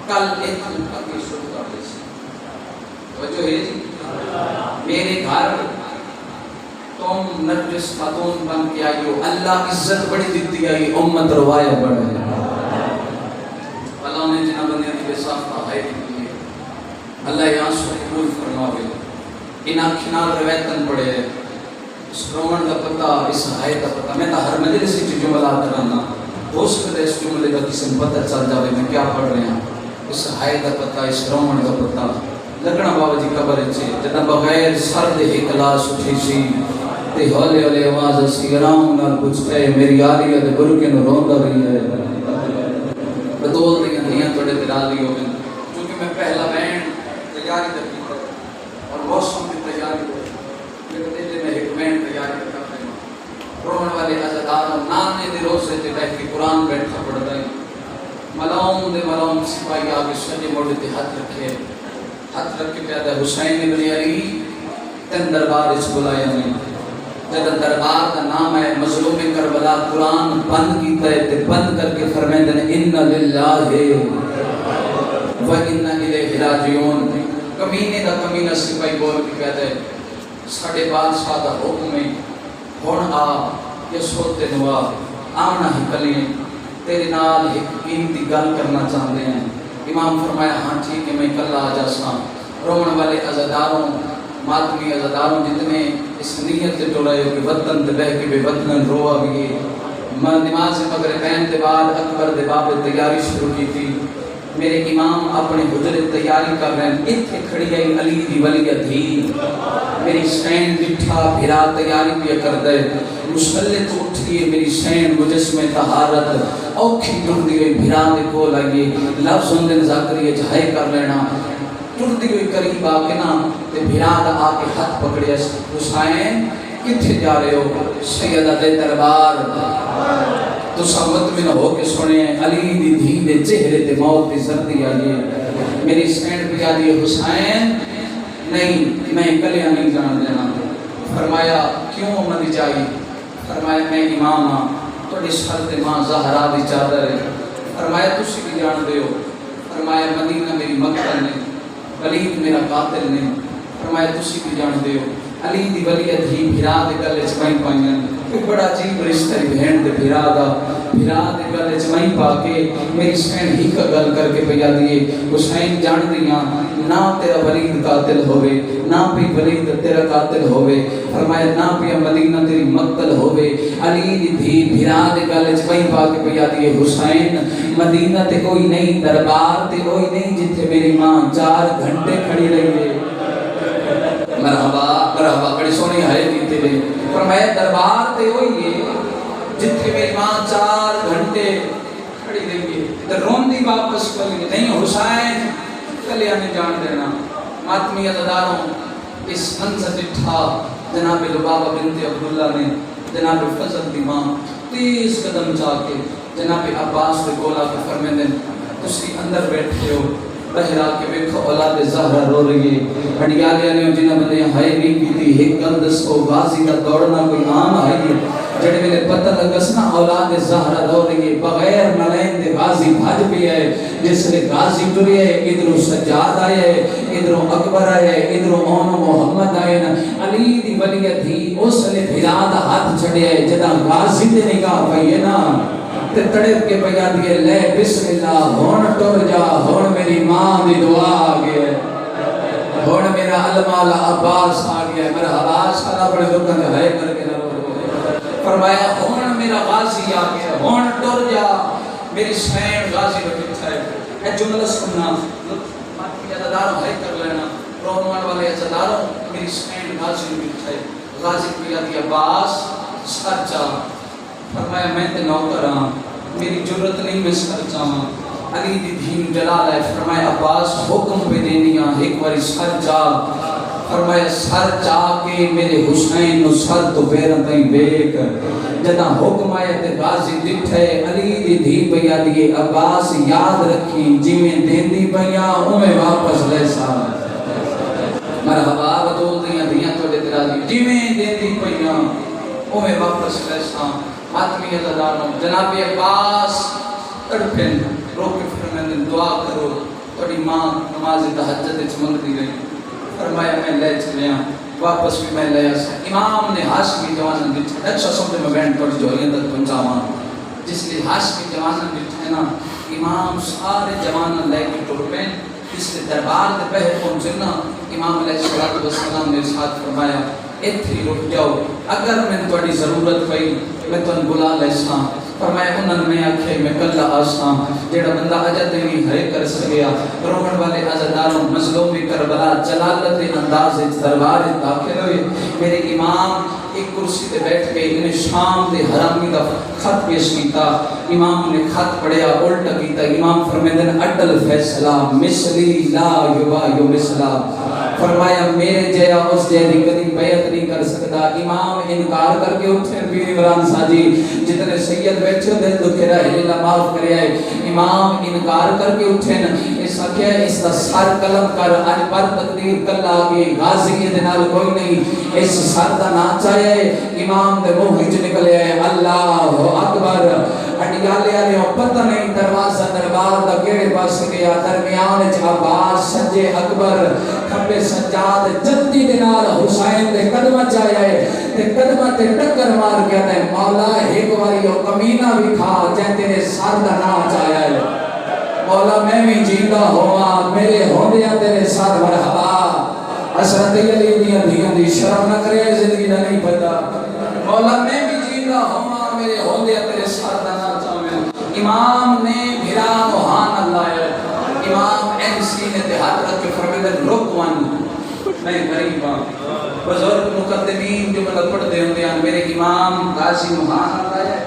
کل ایک کی شروع کر دے توجہ ہے جی، میرے گھر تم نرجس خاتون بن کے آئی ہو۔ اللہ عزت بڑی دیتی آئی، امت روایا بڑھے۔ اللہ نے جنہ بندیاں کی بسافتہ ہے کی اللہ یہاں سے قبول فرماوے۔ ان آنکھنال روایتاں پڑھے اس رومن کا پتہ، اس حائط کا پتہ۔ میں تو ہر مجلس سے جملہ کرانا، ہو سکتا ہے اس جملے کا کسی میں پتہ چل جاوے میں کیا پڑھ رہے ہیں۔ اس حائط کا پتہ، اس رومن کا پتہ لگنا بابا جی قبر اچھے جنہ بغیر سرد اخلاص اٹھی سی تے ہولے ہولے آواز اسی آرام نال پوچھتے میری آلیہ دے برکے نو روندا رہی ہے بدول دیاں دیاں توڑے دلالی ہو گئے، چونکہ میں پہلا بینڈ تیاری کرتی تھا اور موسم کی تیاری ہوئی، میرے دل میں ایک بینڈ تیاری کرتا تھا۔ رومن والے عزدار نانے دے روزے تے بیٹھ کے قرآن بیٹھا پڑھتا ہے، ملاؤں دے ملاؤں سپاہی آگے سجے موڑے تے ہاتھ رکھے، ہاتھ رکھ کے پیدا حسین ابن علی تن دربار اس بلایا نہیں۔ جب دربار کا نام ہے مظلوم کربلا، قرآن بند کیتا ہے تے بند کر کے فرمائے دے ان للہ و ان الیہ راجعون۔ کمینے دا کمینہ سپاہی بول کے پیدا ہے ساڑھے بادشاہ دا حکم ہے ہون آ یسوتے نوا آمنا ہی کلیں تیرے نال ایک قیمتی گل کرنا چاہتے ہیں۔ امام فرمایا ہاں ٹھیک ہے میں کل آ جاساں۔ رومن والے عزداروں ماتمی عزداروں جتنے اس نیت سے ٹوڑائے ہو کہ وطن تے بہ کے بے وطن روا بھی نماز مغربین دے بعد اکبر دے باب تیاری شروع کی تھی۔ میرے امام اپنے حجرے تیاری کر رہے ہیں، اتھے کھڑی آئی علی دی ولی دھی میری سین بٹھا بھرا تیاری بھی کر دے مسلح تو اٹھئیے میری سین مجسم طہارت اوکھی ٹردی ہوئی بھرا دے کو لگی لفظ اندن ذاکریہ جہائی کر لینا ٹردی ہوئی قریب آکے نا تے بھرا دا آکے ہاتھ پکڑیا حسین کتھے جا رہے ہو؟ سیدہ دے دربار تو سمت میں نہ ہو کے سنے علی دی دھی دے چہرے تے موت دی زردی آئیے میری سینڈ پہ آدھی حسین نہیں میں کلیا نہیں جان دینا۔ فرمایا کیوں مدی جائی؟ فرمایا میں امام ہاں توڑی سرد ماں زہرا دی چادر ہے۔ فرمایا تسی بھی جان دے ہو؟ فرمایا مدینہ میری مقتل نہیں، ولید میرا قاتل نہیں۔ فرمایا تسی بھی جان دے ہو؟ علی دی ولی دھی بھرا دے گلے چپائیں پائیں کوئی بڑا عجیب رشتہ ہے بہن دے بھرا دے گل جمائی پا کے میری سین ہی کا گل کر کے پیا دیے حسین جان دیاں نہ تیرا ولید قاتل ہوئے نہ پی ولید تیرا قاتل ہوئے فرمایا نہ پی مدینہ تیری مقتل ہوئے علی دی دھی بھرا دے گل جمائی پا کے پیا دیے حسین مدینہ تے کوئی نہیں دربار تے کوئی نہیں جتھے میری ماں 4 گھنٹے کھڑی رہی ہے مرحبا بڑی سونی ہے دیتے لے فرمایا دربار تے ہوئی ہے جتھے میری ماں 4 گھنٹے کھڑی رہی ہے تو رون دی واپس کلی نہیں حسین کلیا نے جان دینا ماتمی عزداروں اس منظر جٹھا جناب لبابہ بنت عبداللہ نے جناب فضل دی ماں 30 قدم جا کے جناب عباس دے گولا پہ فرمین دیں تسی اندر بیٹھے ہو بہرا کے بیکھو اولاد زہرہ رو رہی ہے ہڈیالے نے جنہ بندے ہائے نہیں پیتی ایک گندس کو غازی کا دوڑنا کوئی عام ہے جڑے میں نے پتہ لگسنا اولاد زہرہ رو رہی ہے بغیر نلین دے غازی بھاج بھی ہے جس نے غازی ٹری ہے ادھروں سجاد آئے ہے ادھروں اکبر آئے ہے ادھروں اون محمد آئے علی دی ولیت ہی اس نے بھراد ہاتھ چھڑے ہے جدہ غازی دے نگاہ پئی ہے نا تے تڑپ کے پیا دیے لے بسم اللہ ہون ٹر جا ہون میری ماں دی دعا آ گیا ہون میرا علماء عباس آ گیا میرا عباس کھانا بڑے دکھا دے ہائے کر کے نہ فرمایا ہون میرا غازی آ گیا ہون ٹر جا میری سین غازی میں بچھا ہے اے جملہ سننا ماتمی عزداروں ہائے کر لینا رونوان والے عزداروں میری سین غازی میں بچھا ہے غازی پیا دیا عباس سر جا فرمایا میں تے نوکر ہاں میری جرت نہیں میں سر چاہاں علی دی دھیم جلال ہے فرمایا عباس حکم پہ دینیاں ایک باری سر جا فرمایا سر جا کے میرے حسین نو سر تو پیرن تائیں بیک جدہ حکم آئے تے غازی ڈٹھے علی دی دھیم پیا دیئے عباس یاد رکھی جیویں دین دی پیا ہمیں واپس لے سا مرحبا بدول دیاں دیاں تو دیترا دی جیویں دین دی پیا ہمیں واپس لے سا ماتمی عزداروں جناب عباس تڑپن روک کے فرمائیں دعا کرو توڑی ماں نماز تہجد چمنگ دی گئی فرمایا میں لے چلیاں واپس بھی میں لے آسا امام نے ہاشمی جوانن دیٹھا اچھا سمجھے میں بینڈ توڑی جو یہ تک پنچاواں جس لئے ہاشمی جوانن دیٹھا نا امام سارے جوانن لے کے ٹوڑپیں اس لئے دربار دے پہر پہنچنا امام علیہ السلام نے ساتھ فرمایا اتھری رک جاؤ اگر میں توڑی ضرورت پئی میں تو ان بلا لیسا فرمایا انہوں نے آکھے میں کلہ آساں جیڑا بندہ عجد نہیں ہرے کر سکیا رومن والے عزداروں مظلومی کربلا جلالت انداز دربار داخل ہوئے میرے امام ایک کرسی تے بیٹھ کے انہیں شام دے حرامی دا خط پیش کیتا امام نے خط پڑھیا الٹا کیتا امام فرمیدن اٹل فیصلہ مثلی لا یبایو مثلا فرمایا میرے جیا اس جیدی کدی بیعت نہیں کر سکتا امام انکار کر کے اٹھے پیر عمران ساجی جتنے سید بیٹھے دل دکھے رہے اللہ معاف کرے آئے امام انکار کر کے اٹھے اس کیا اس دا سر قلم کر آج پر تقدیر کل آگے غازی کے دنال کوئی نہیں اس سر دا ناچ آئے امام دے منہ ہج نکلے آئے اللہ اکبر اڈیالے آلے پتہ نہیں دروازہ دربار دا گیڑے پاس گیا درمیان عباس سجے اکبر کھپے سجاد جلدی دنال حسین دے قدمہ چاہے تے قدمہ تے ٹکر مار گیا تے مولا ایک باری او کمینہ بھی کھا جائے تیرے سر دا ناچ آیا ہے مولا میں بھی جیندہ ہوا میرے ہوندیاں تیرے ساتھ مرحبا حسرت علی دیاں دیاں دی شرم نہ کرے زندگی نہ نہیں پتا مولا میں بھی جیندہ ہوا میرے ہوندیاں تیرے ساتھ نہ چاہوں امام نے بھرا موہان اللہ ہے امام MC نے دہات رکھ کے فرمیدن رکوان میں غریب ہوں بزرگ مقدمین جو مطلب پڑھ دے ہوندے ہیں میرے امام غازی موہان اللہ ہے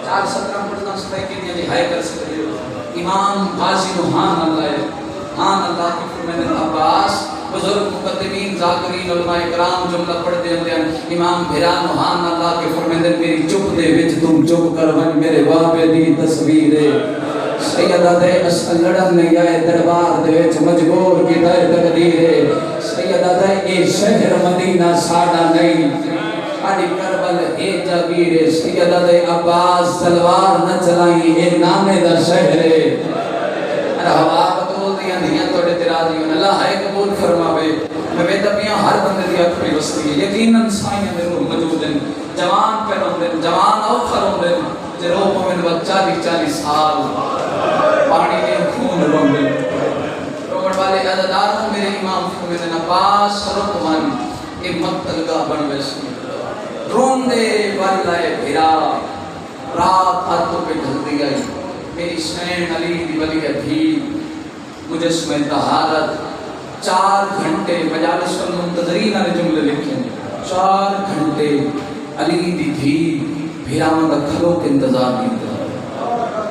4-17 پڑھنا ستے کے لیے لہائے کر سکتے ہو امام غازی روحان اللہ ہے ہان اللہ کی فرمیدن عباس بزرگ مقدمین ذاکرین علماء اکرام جملہ پڑھ دے ہوندے ہیں امام بھران روحان اللہ کی فرمیدن میری چپ دے وچ تم چپ کر ون میرے بابے دی تصویر ہے سیدہ دے اصل لڑن نہیں آئے دربار دے وچ مجبور کی دے تقدیر ہے سیدہ دے اے شہر مدینہ ساڑا نہیں آڑی کربل اے جاگیر سیدہ دے عباس تلوار نہ چلائیں اے نامے دا شہر ہے ہوا بطول دیاں دیاں توڑے تیرا دیوں اللہ ہے قبول فرماوے میں دبیاں ہر بندے دی اکھ پہ بستی ہے یقیناً سائیں دے روح موجود ہیں جوان پہ روندے جوان اوکھا روندے جے رو پوین بچہ 40 سال پانی دے خون روندے رومن والے عزاداروں میرے امام فرمائے عباس رکمان اے مقتلگاہ بن ویسی روندے واللہ بھرا رات ہاتھوں پہ ڈھل دی گئی میری حسین علی دی ولی تھی مجسمہ طہارت 4 گھنٹے مجالس المنتظرین نے جملے لکھے 4 گھنٹے علی دی تھی بھیرامن کا کھلوں کے انتظار نہیں تھا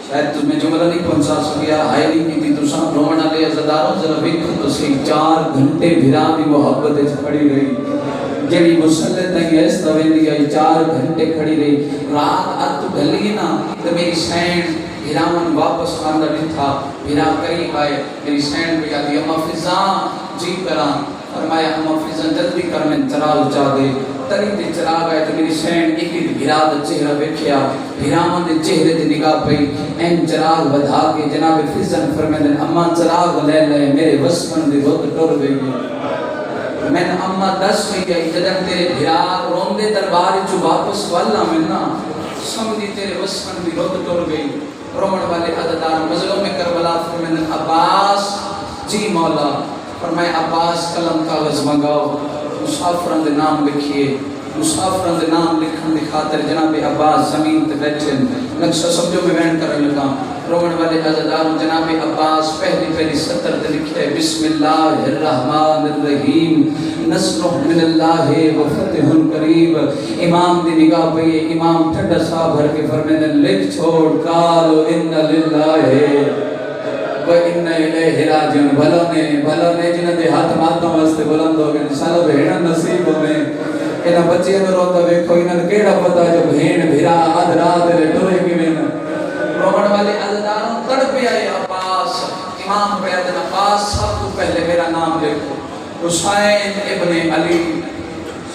شاید تمہیں جملہ نہیں پہنچا سکیا حائلی کی تھی تو سام رومن علی عزداروں ذرا ویکھو تو سی 4 گھنٹے بھیرام دی محبت کھڑی رہی جڑی مسلط ہے اس تویندی آئی 4 گھنٹے کھڑی رہی رات ات ڈھلی نا تو میری سین بھیرامن واپس آندہ نہیں تھا بھیرام قریب آئے میری سین پہ آدھی اما فضان جی کران فرمایا اما فضان جلدی کر میں چراغ چاہ دے تری تے چراغ آئے تو میری سین ایک بھیراد چہرہ بیکھیا بھیرامن دے چہرے دے نگاہ پئی این چراغ بدھا کے جناب فضان فرمائے اما چراغ لے لے میرے وسمن دے روت ٹر گئی میں نے اما 10 ہوئی گئی جدن تیرے بھیرار روندے دربار جو واپس والا میں نا سمجھی تیرے وسمن بھی روت ٹر گئی رومن والے عددار مظلوم کربلا فرمائے عباس جی مولا فرمائے عباس قلم کاغذ منگاؤ مسافران دے نام لکھئے مسافران دے نام لکھن دی خاطر جناب عباس زمین تے بیٹھے نقشہ سمجھو میں وین کرنے لگا رومن والے عزدار جناب عباس پہلی سطر تے لکھے بسم اللہ الرحمن الرحیم نصر من اللہ و فتح قریب امام دی نگاہ پہ امام ٹھڈا سا بھر کے فرمائے لکھ چھوڑ قالوا ان للہ و ان الیہ راجعون بھلو نے جنہاں دے ہاتھ ماتوں واسطے بلند ہو گئے انشاءاللہ بھیڑا نصیب میں انہاں بچے نو روتا ویکھو انہاں کیڑا پتہ جو بھین بھرا اد رات دے ٹرے کیویں رومن والے عزداروں تڑپے آئے عباس امام بیعت عباس سب تو پہلے میرا نام لکھو حسین ابن علی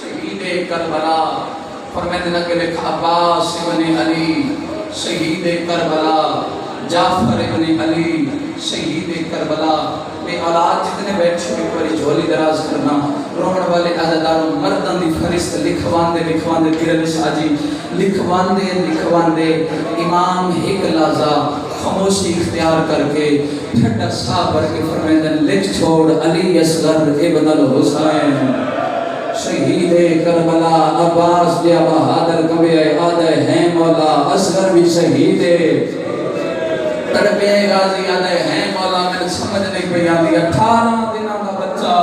شہید کربلا فرمائے لگے لکھا عباس ابن علی شہید کربلا جعفر ابن علی شہید کربلا میں اولاد جتنے بیٹھے ایک باری جھولی دراز کرنا رومن والے عزداروں مردان دی فرست لکھوان دے پیرل شاجی لکھوان دے امام ایک لازا خاموشی اختیار کر کے ٹھڈا سا بھر کے فرمائندن لکھ چھوڑ علی اصغر ابن الحسین شہید کربلا عباس دیا بہادر کبھی آدھے ہیں مولا اصغر بھی شہید تڑپے غازی آدھے ہیں مولا میں سمجھ نہیں پہ آدھی 18 دنوں کا بچہ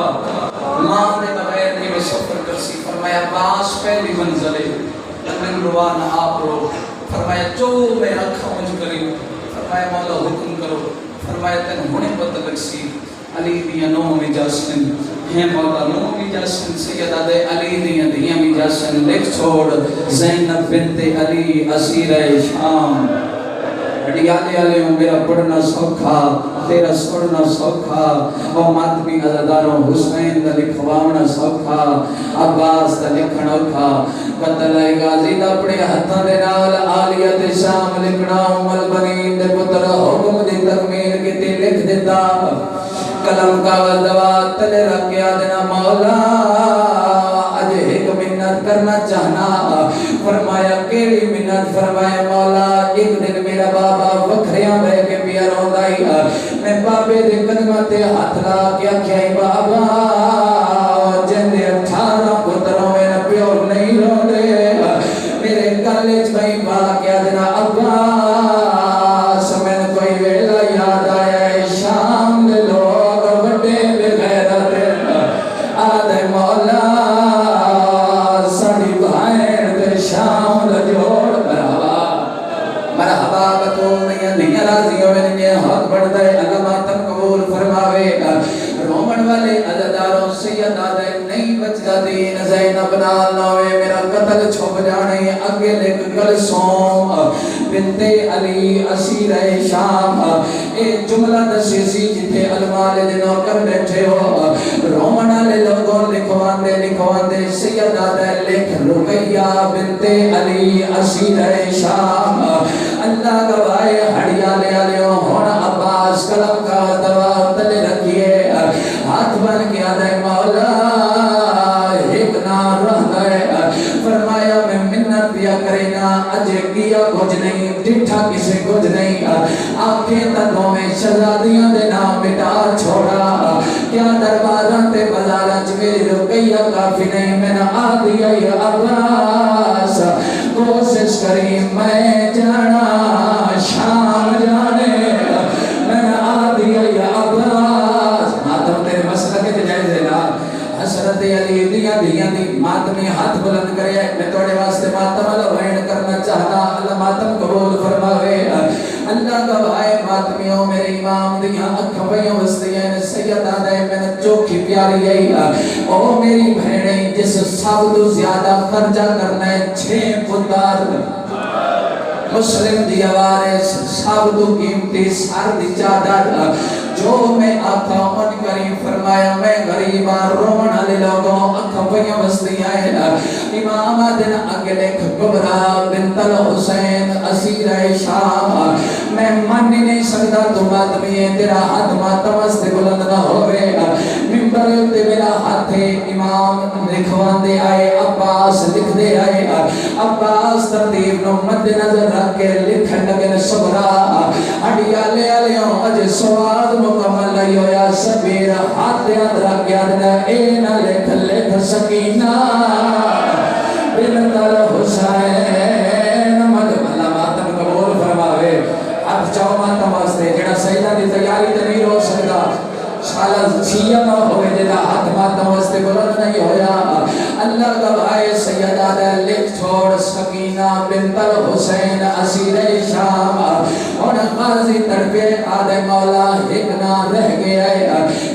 ماں دے بغیر نہیں میں سفر کرسی فرمایا عباس پہلی منزلے من روان آپ رو فرمایا جو میں رکھا مجھ کری فرمایا مولا حکم کرو فرمایا تین ہونے پتہ لگسی علی دیا نو میں جاسن ہیں مولا نو میں جاسن سید آدھے علی دیا میں جاسن لکھ چھوڑ زینب بنت علی اسیر شام ڈیالے آلے ہوں میرا پڑھنا سوکھا تیرا سڑنا سوکھا وہ ماتمی عزداروں حسین دا لکھوانا سوکھا عباس دا لکھنا اوکھا قتلائے غازی دا اپنے ہتھاں دے نال آلیت شام لکھنا البنین دے پتر حکم دی تکمیل کی تے لکھ دیتا قلم کاغذ دوات تلے رکھ کے آدنا مولا اج ایک منت کرنا چاہنا فرمایا کیڑی منت فرمایا مولا ایک دن میرا بابا وکھریاں بے کے پیا روندائی میں بابے دے قدمہ تے ہاتھ لا کیا کھائی بابا جندے 18 پتروں میں نہ پیو نہیں روندے میرے کالج میں بالا کیا دینا ابا سمین کوئی ویلا یاد آیا ہے شام دے لوگ بڑے بے غیرت آدھے مولا سڑی بھائن دے شام لجوڑ مرحبا بطول نہیں راضی ہوئے نہیں حق بڑھ دے اللہ ماتم قبول فرماوے رومن والے عزداروں سید آدھے نہیں بچتا دین زینب نال نوے میرا قتل چھوپ جانے اگے لکھ کلثوم بنت علی اسیر شام اے جملہ دسیسی جتے المال دنوں کر بیٹھے ہو رومن والے لوگوں لکھوان دے سید آدھے لکھ رقیہ بنت علی اسیر شام اللہ گوائے ہڑیا لے آلیوں ہونا عباس قلم کا دوا تلے رکھیے ہاتھ بن کے آدھے مولا ایک نام رہ گئے فرمایا گیا کچھ نہیں ڈٹھا کسے کچھ نہیں آنکھیں تنوں میں شہزادیاں دے نام مٹا چھوڑا کیا درباراں تے بازاراں چ میری رقیہ کافی نہیں میں نہ آ دیا یا عباس کوشش کری میں جانا شام جانے میں نہ آ دیا یا عباس ماتم تیرے مسئلہ کے جائز ہے نا حضرت علی دیا دی ماتمی ہاتھ بلند کرے میں توڑے واسطے ماتم الوین کرنا چاہتا اللہ ماتم قبول فرماوے اللہ گواہے ماتمیوں میرے امام دیا اکھویوں وستیاں سیدہ دے میں نے چوکھی پیاری گئی او میری بہنیں جس سب تو زیادہ خرچہ کرنا ہے 6 پتار مسلم دی وارث سب تو قیمتی سر دی چادر جو میں آقا ان کریم فرمایا میں غریبہ رومن علی لوگوں اکھویوں وستیاں امام دن اگلے کبرا بنت الحسین اسیر شام میں من نہیں سکتا تو ماتمی تیرا ہاتھ ماتم واسطے بلند نہ ہوئے ممبر تے میرا ہاتھ امام لکھوان دے آئے عباس لکھ دے آئے عباس ترتیب نو مد نظر رکھ کے لکھن لگے صبرا اڈیا لے لیوں اج سواد مکمل نہیں ہویا سبیر ہاتھ یاد رکھ گیا دنا اے نہ لکھ سکینہ بنت الحسین مد ملا ماتم قبول فرماوے اب چاہو ماتم واسطے جڑا سیدہ دی تیاری تے نہیں رو سکتا سالہ چھیا نہ ہوئے جدا ہاتھ ماتم واسطے بلند نہیں ہویا اللہ گواہے سیدہ دے لکھ چھوڑ سکینہ بنت الحسین اسیر شام اور غازی تڑپے آدھے مولا ایک نہ رہ گیا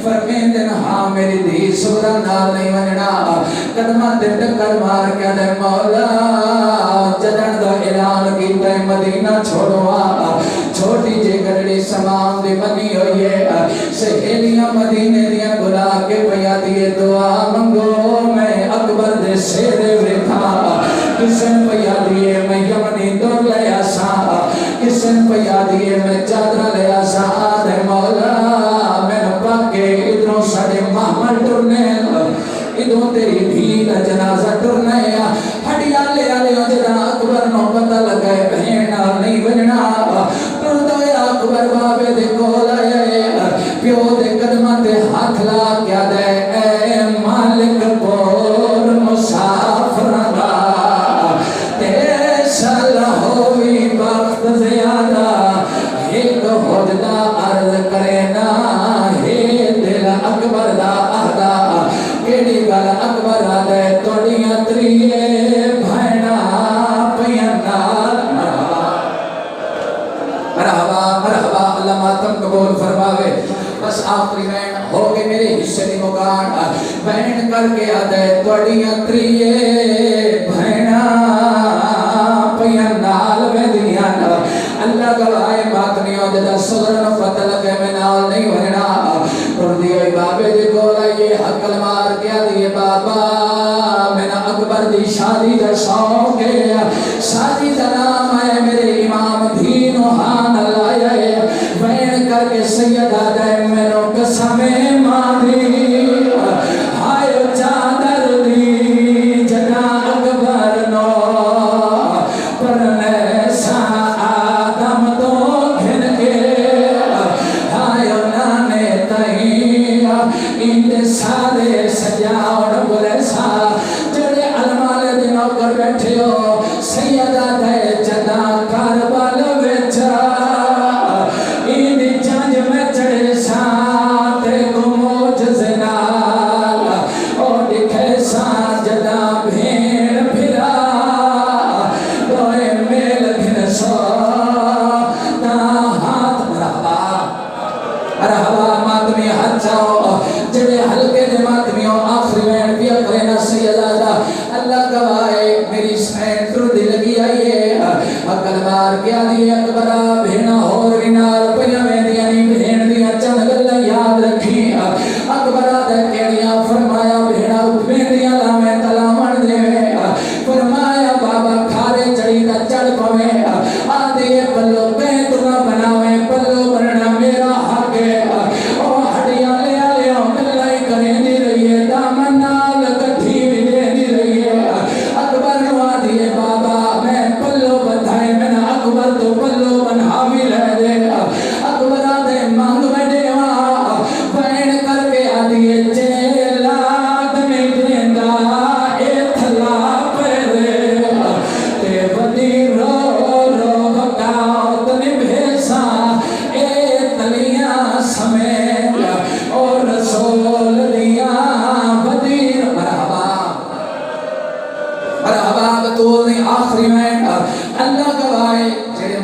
فرمین دن ہاں میری دی سورہ نال نہیں وننا قدمہ تے ٹکر مار کے آدھے مولا جدن دو اعلان کی تے مدینہ چھوڑوا چھوٹی جے گرڑی سامان دی بنی ہوئی ہے سہیلیاں مدینے دیاں بلا کے پیا دیے دعا منگو میں اکبر دے سیرے ویکھا کسن پیا دیے میں یمنی دور لیا سا کسن پیا دیے میں چادر لیا سا آدھے مولا میں نپا کے ادھروں ساڑے محمل ٹرنے ادھوں تیری دھیل جنازہ ٹرنے ہڈیا لیا لیا جدا اکبر نو پتہ لگائے بہنہ نہیں بننا ٹر دو اکبر بابے دے کولا پیو دے قدمہ تے ہاتھ لا کیا دے اے مالک پور مسافرہ تے سالہ ہوئی وقت زیادہ ایک حجدہ عرض کرے نا ہے دل اکبر دا اہدا کیڑی گل اکبر آدھے توڑیاں تریے بھائنا پیانا مرحبا اللہ ماتم قبول فرماوے بس آخری بین ہو گئے میرے حصے دی مکان بین کر کے آدھے توڑیاں تریے بھائنا پیانال میں دنیانا اللہ گواہے ماتمیوں جدا صدرن فتح لگے میں نال نہیں ہونا ٹر دیئے بابے دے کولا یہ حقل مار کیا دیئے بابا میں نہ اکبر دی شادی دا شوق ہے شادی دا نام ہے میرے امام دین و حان اللہ ہے بین کر کے سیدہ دے میں نو قسم مادی ہائے چادر دی جنا اکبر نو پرنے سا آدم تو گھن کے ہائے نانے تہی اندے سارے سجاؤڑ بولے سا جڑے علمالے دنوں کر بیٹھے ہو سیدہ دے جدا کاربال ویچا اندی جانج میں چڑے سا تے گموج زنال اور دکھے سا جدا بھیڑ پھرا دوئے میل گھن سو تا ہاتھ مرحبا ماتمی ہاتھ چاہو جڑے حلقے دے ماتمیوں آخری وین پیا کرنا سیدہ دا اللہ گواہے میری سین ٹر دی لگی آئیے اکل مار کیا دیئے اکبرہ بھینا ہور وینار پیا میں دیا نہیں بھین دیا چند گلہ یاد رکھی اکبرہ دے کیڑیاں فرمایا بھینا اٹھویں دیا لامیں تلامن دے فرمایا بابا کھارے چڑی دا چڑ پوے آدھے پلو پینت نہ بناویں پلو بننا میرا حق ہے او ہڈیاں لیا لیا ملائی کریں دی رہی ہے دامن نال کٹھی بھی دے دی رہی ہے اکبر نو آدھے بابا میں پلو بدھائے